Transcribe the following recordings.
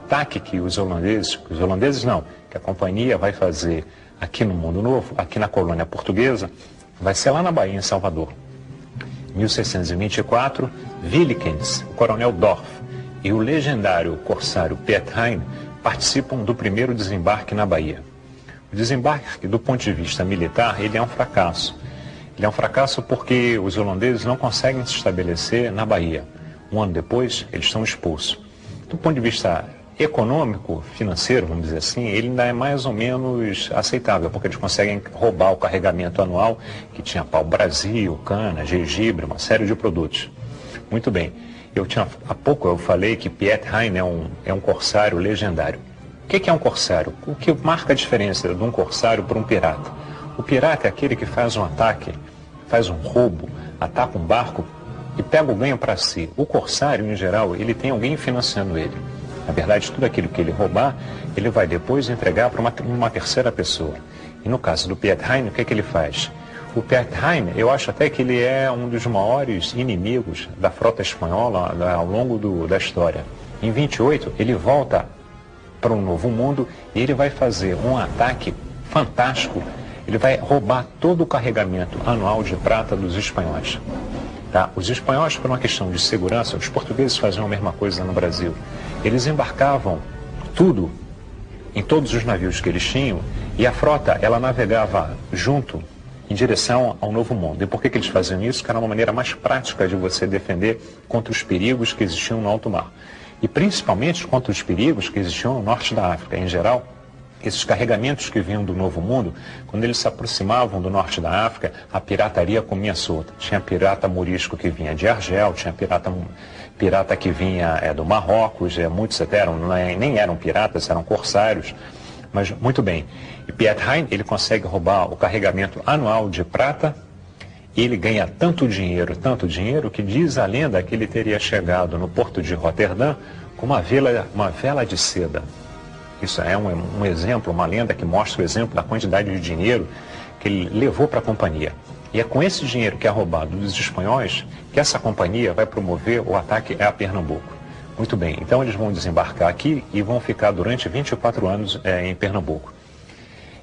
ataque que os holandeses não, que a companhia vai fazer aqui no Mundo Novo, aqui na colônia portuguesa, vai ser lá na Bahia, em Salvador. Em 1624, Willikens, o coronel Dorf e o legendário corsário Piet Hein participam do primeiro desembarque na Bahia. O desembarque, do ponto de vista militar, ele é um fracasso. Ele é um fracasso porque os holandeses não conseguem se estabelecer na Bahia. Um ano depois, eles são expulsos. Do ponto de vista econômico, financeiro, vamos dizer assim, ele ainda é mais ou menos aceitável, porque eles conseguem roubar o carregamento anual que tinha pau-brasil, cana, gengibre, uma série de produtos. Muito bem. Há pouco eu falei que Piet Hein é um corsário legendário. O que é um corsário? O que marca a diferença de um corsário para um pirata? O pirata é aquele que faz um ataque, faz um roubo, ataca um barco e pega o ganho para si. O corsário, em geral, ele tem alguém financiando ele. Na verdade, tudo aquilo que ele roubar, ele vai depois entregar para uma terceira pessoa. E no caso do Piet Hein, o que ele faz? O Piet Hein, eu acho até que ele é um dos maiores inimigos da frota espanhola ao longo da história. Em 28, ele volta para um novo mundo e ele vai fazer um ataque fantástico. Ele vai roubar todo o carregamento anual de prata dos espanhóis. Tá? Os espanhóis, por uma questão de segurança, os portugueses faziam a mesma coisa no Brasil. Eles embarcavam tudo em todos os navios que eles tinham e a frota, ela navegava junto em direção ao Novo Mundo. E por que eles faziam isso? Que era uma maneira mais prática de você defender contra os perigos que existiam no alto mar. E principalmente contra os perigos que existiam no norte da África. Em geral, esses carregamentos que vinham do Novo Mundo, quando eles se aproximavam do norte da África, a pirataria comia solta. Tinha pirata morisco que vinha de Argel, tinha pirata que vinha do Marrocos, muitos até nem eram piratas, eram corsários. Mas, muito bem, e Piet Hein, ele consegue roubar o carregamento anual de prata e ele ganha tanto dinheiro, que diz a lenda que ele teria chegado no porto de Roterdã com uma vela de seda. Isso é um exemplo, uma lenda que mostra o exemplo da quantidade de dinheiro que ele levou para a companhia. E é com esse dinheiro que é roubado dos espanhóis que essa companhia vai promover o ataque a Pernambuco. Muito bem, então eles vão desembarcar aqui e vão ficar durante 24 anos em Pernambuco.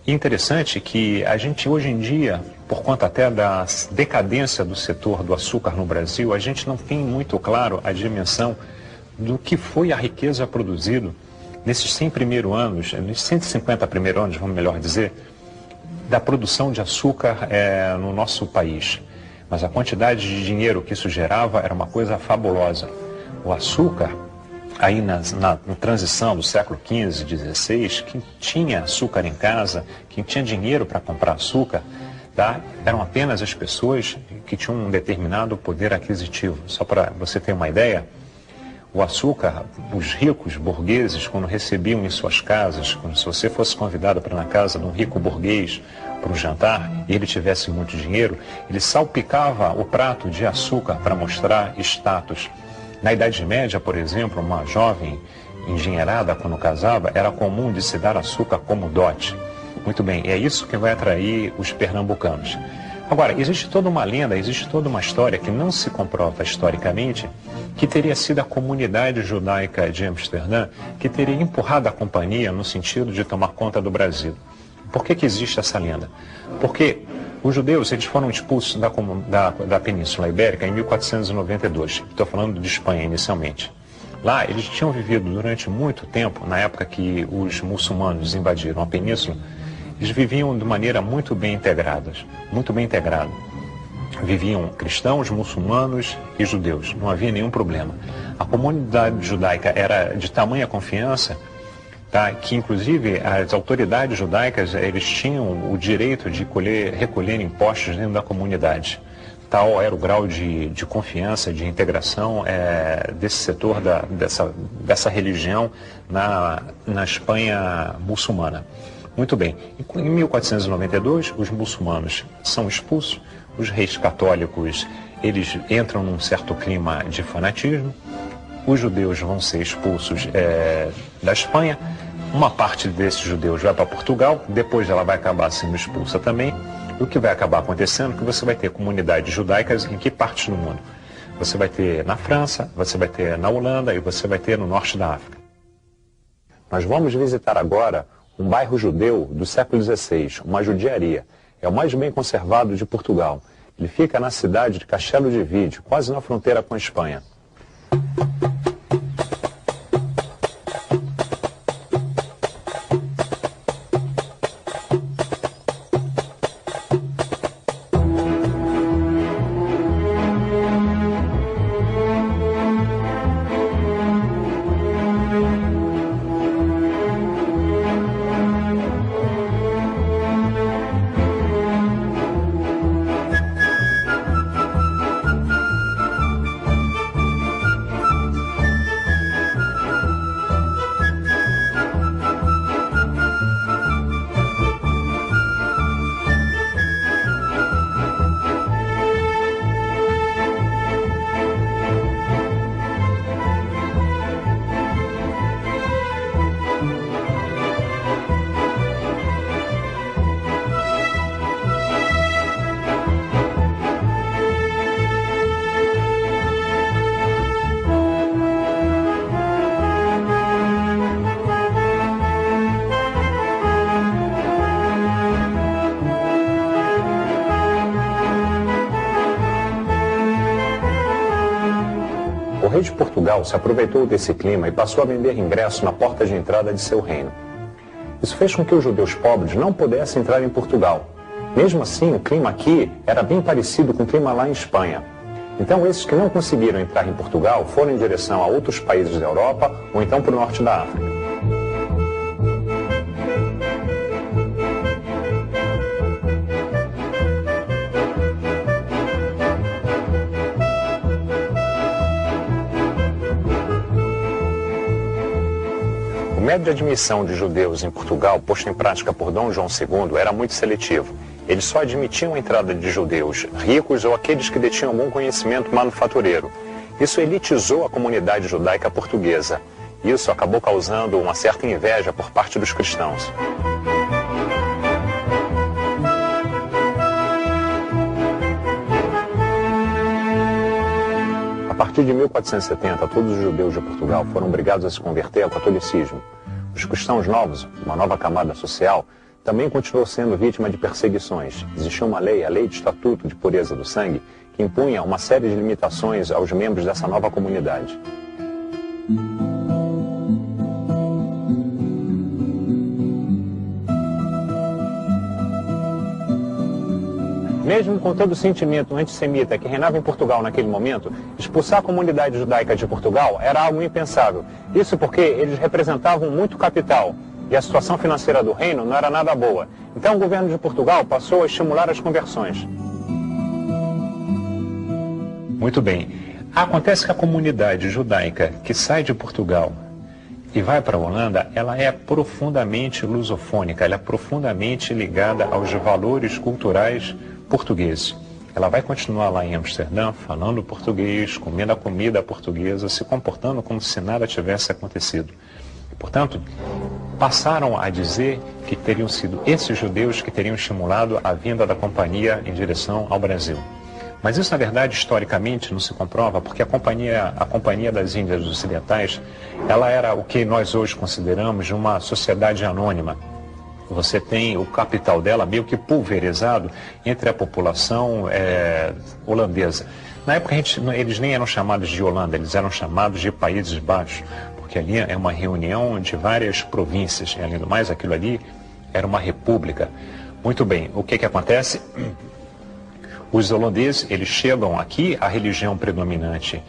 E interessante que a gente hoje em dia, por conta até da decadência do setor do açúcar no Brasil, a gente não tem muito claro a dimensão do que foi a riqueza produzida nesses 100 primeiros anos, nesses 150 primeiros anos, vamos melhor dizer, da produção de açúcar no nosso país. Mas a quantidade de dinheiro que isso gerava era uma coisa fabulosa. O açúcar, aí na transição do século XV, XVI, quem tinha açúcar em casa, quem tinha dinheiro para comprar açúcar, tá? Eram apenas as pessoas que tinham um determinado poder aquisitivo. Só para você ter uma ideia, o açúcar, os ricos burgueses, quando recebiam em suas casas, se você fosse convidado para ir na casa de um rico burguês para um jantar e ele tivesse muito dinheiro, ele salpicava o prato de açúcar para mostrar status. Na Idade Média, por exemplo, uma jovem engenheirada, quando casava, era comum de se dar açúcar como dote. Muito bem, é isso que vai atrair os pernambucanos. Agora, existe toda uma lenda, existe toda uma história que não se comprova historicamente, que teria sido a comunidade judaica de Amsterdã que teria empurrado a companhia no sentido de tomar conta do Brasil. Por que existe essa lenda? Porque os judeus eles foram expulsos da Península Ibérica em 1492. Estou falando de Espanha inicialmente. Lá eles tinham vivido durante muito tempo, na época que os muçulmanos invadiram a península, eles viviam de maneira muito bem integrada. Viviam cristãos, muçulmanos e judeus. Não havia nenhum problema. A comunidade judaica era de tamanha confiança, tá, que inclusive as autoridades judaicas eles tinham o direito de recolher impostos dentro da comunidade. Tal era o grau de confiança, de integração desse setor dessa religião na Espanha muçulmana. Muito bem, em 1492 os muçulmanos são expulsos, os reis católicos eles entram num certo clima de fanatismo, os judeus vão ser expulsos da Espanha, uma parte desses judeus vai para Portugal, depois ela vai acabar sendo expulsa também. E o que vai acabar acontecendo é que você vai ter comunidades judaicas em que partes do mundo? Você vai ter na França, você vai ter na Holanda e você vai ter no norte da África. Nós vamos visitar agora um bairro judeu do século XVI, uma judiaria. É o mais bem conservado de Portugal. Ele fica na cidade de Castelo de Vide, quase na fronteira com a Espanha. O rei de Portugal se aproveitou desse clima e passou a vender ingressos na porta de entrada de seu reino. Isso fez com que os judeus pobres não pudessem entrar em Portugal. Mesmo assim, o clima aqui era bem parecido com o clima lá em Espanha. Então, esses que não conseguiram entrar em Portugal foram em direção a outros países da Europa ou então para o norte da África. O método de admissão de judeus em Portugal, posto em prática por Dom João II, era muito seletivo. Eles só admitiam a entrada de judeus ricos ou aqueles que detinham bom conhecimento manufatureiro. Isso elitizou a comunidade judaica portuguesa. Isso acabou causando uma certa inveja por parte dos cristãos. A partir de 1470, todos os judeus de Portugal foram obrigados a se converter ao catolicismo. Os cristãos novos, uma nova camada social, também continuou sendo vítima de perseguições. Existia uma lei, a Lei de Estatuto de Pureza do Sangue, que impunha uma série de limitações aos membros dessa nova comunidade. Mesmo com todo o sentimento antissemita que reinava em Portugal naquele momento, expulsar a comunidade judaica de Portugal era algo impensável. Isso porque eles representavam muito capital e a situação financeira do reino não era nada boa. Então o governo de Portugal passou a estimular as conversões. Muito bem. Acontece que a comunidade judaica que sai de Portugal e vai para a Holanda, ela é profundamente lusofônica, ela é profundamente ligada aos valores culturais portugueses. Ela vai continuar lá em Amsterdã, falando português, comendo a comida portuguesa, se comportando como se nada tivesse acontecido. Portanto, passaram a dizer que teriam sido esses judeus que teriam estimulado a vinda da companhia em direção ao Brasil. Mas isso, na verdade, historicamente não se comprova, porque a Companhia das Índias Ocidentais, ela era o que nós hoje consideramos de uma sociedade anônima. Você tem o capital dela meio que pulverizado entre a população holandesa. Na época, eles nem eram chamados de Holanda, eles eram chamados de Países Baixos, porque ali é uma reunião de várias províncias. E, além do mais, aquilo ali era uma república. Muito bem, o que acontece? Os holandeses, eles chegam aqui, a religião predominante,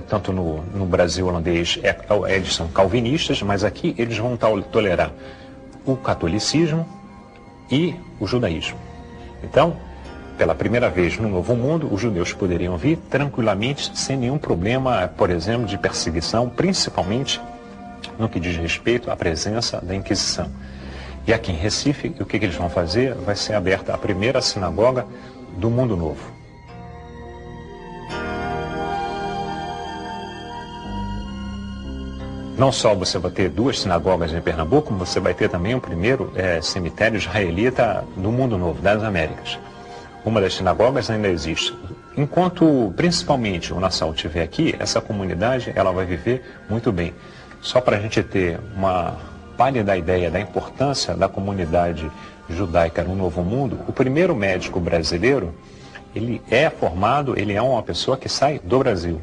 tanto no Brasil holandês, eles são calvinistas, mas aqui eles vão tolerar o catolicismo e o judaísmo. Então, pela primeira vez no Novo Mundo, os judeus poderiam vir tranquilamente, sem nenhum problema, por exemplo, de perseguição, principalmente no que diz respeito à presença da Inquisição. E aqui em Recife, o que eles vão fazer? Vai ser aberta a primeira sinagoga do Mundo Novo. Não só você vai ter duas sinagogas em Pernambuco, como você vai ter também o primeiro cemitério israelita do Mundo Novo, das Américas. Uma das sinagogas ainda existe. Enquanto, principalmente, o Nassau estiver aqui, essa comunidade ela vai viver muito bem. Só para a gente ter uma pálida ideia da importância da comunidade judaica no Novo Mundo, o primeiro médico brasileiro, ele é uma pessoa que sai do Brasil.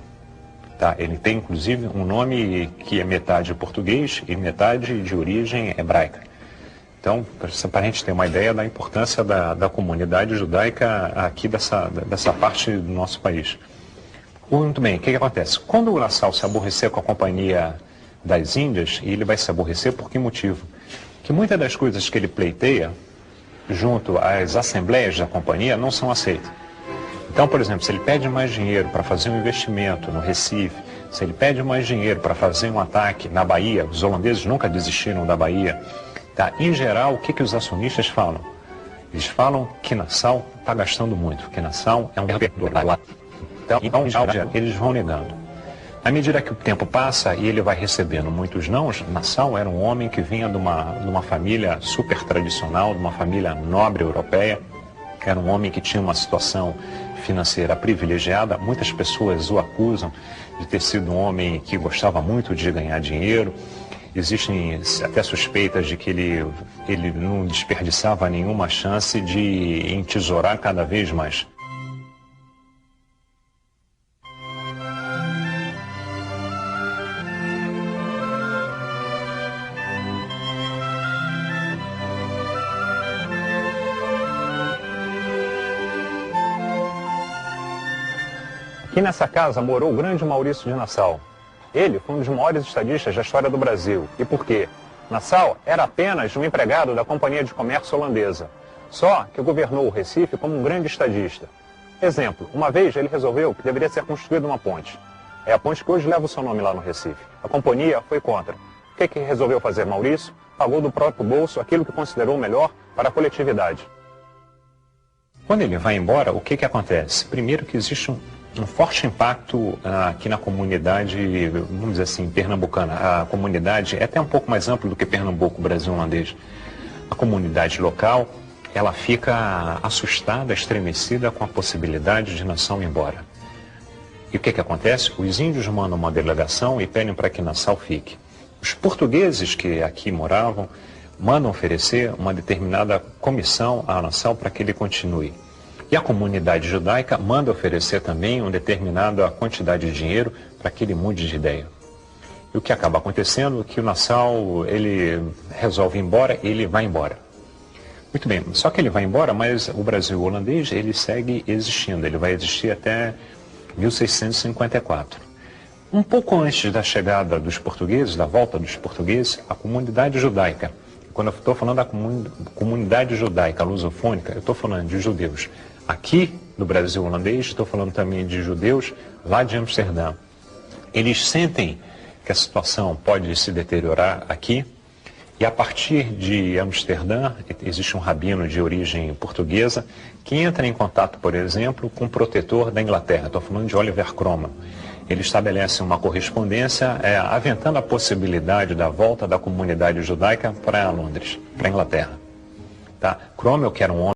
Tá? Ele tem, inclusive, um nome que é metade português e metade de origem hebraica. Então, para a gente ter uma ideia da importância da comunidade judaica aqui dessa parte do nosso país. Muito bem, o que acontece? Quando o Nassau se aborrecer com a Companhia das Índias, e ele vai se aborrecer por que motivo? Que muitas das coisas que ele pleiteia, junto às assembleias da companhia, não são aceitas. Então, por exemplo, se ele pede mais dinheiro para fazer um investimento no Recife, se ele pede mais dinheiro para fazer um ataque na Bahia, os holandeses nunca desistiram da Bahia, tá? Em geral, o que os acionistas falam? Eles falam que Nassau está gastando muito, que Nassau é um perdedor. Então, em geral, eles vão negando. À medida que o tempo passa e ele vai recebendo muitos nãos, Nassau era um homem que vinha de uma família super tradicional, de uma família nobre europeia. Era um homem que tinha uma situação financeira privilegiada. Muitas pessoas o acusam de ter sido um homem que gostava muito de ganhar dinheiro. Existem até suspeitas de que ele não desperdiçava nenhuma chance de entesourar cada vez mais. Aqui nessa casa morou o grande Maurício de Nassau. Ele foi um dos maiores estadistas da história do Brasil. E por quê? Nassau era apenas um empregado da Companhia de Comércio Holandesa, só que governou o Recife como um grande estadista. Exemplo, uma vez ele resolveu que deveria ser construída uma ponte. É a ponte que hoje leva o seu nome lá no Recife. A companhia foi contra. O que resolveu fazer Maurício? Pagou do próprio bolso aquilo que considerou melhor para a coletividade. Quando ele vai embora, o que acontece? Primeiro que existe um forte impacto aqui na comunidade, vamos dizer assim, pernambucana. A comunidade é até um pouco mais ampla do que Pernambuco, Brasil holandês. A comunidade local, ela fica assustada, estremecida com a possibilidade de Nassau ir embora. E o que acontece? Os índios mandam uma delegação e pedem para que Nassau fique. Os portugueses que aqui moravam mandam oferecer uma determinada comissão a Nassau para que ele continue. E a comunidade judaica manda oferecer também uma determinada quantidade de dinheiro para que ele mude de ideia. E o que acaba acontecendo é que o Nassau, ele resolve ir embora e ele vai embora. Muito bem, só que ele vai embora, mas o Brasil holandês, ele segue existindo, ele vai existir até 1654. Um pouco antes da chegada dos portugueses, da volta dos portugueses, a comunidade judaica, quando eu estou falando da comunidade judaica lusofônica, eu estou falando de judeus aqui no Brasil holandês, estou falando também de judeus lá de Amsterdã. Eles sentem que a situação pode se deteriorar aqui, e a partir de Amsterdã, existe um rabino de origem portuguesa que entra em contato, por exemplo, com o protetor da Inglaterra. Estou falando de Oliver Cromwell. Ele estabelece uma correspondência aventando a possibilidade da volta da comunidade judaica para Londres, para a Inglaterra. Tá? Cromwell, que era um homem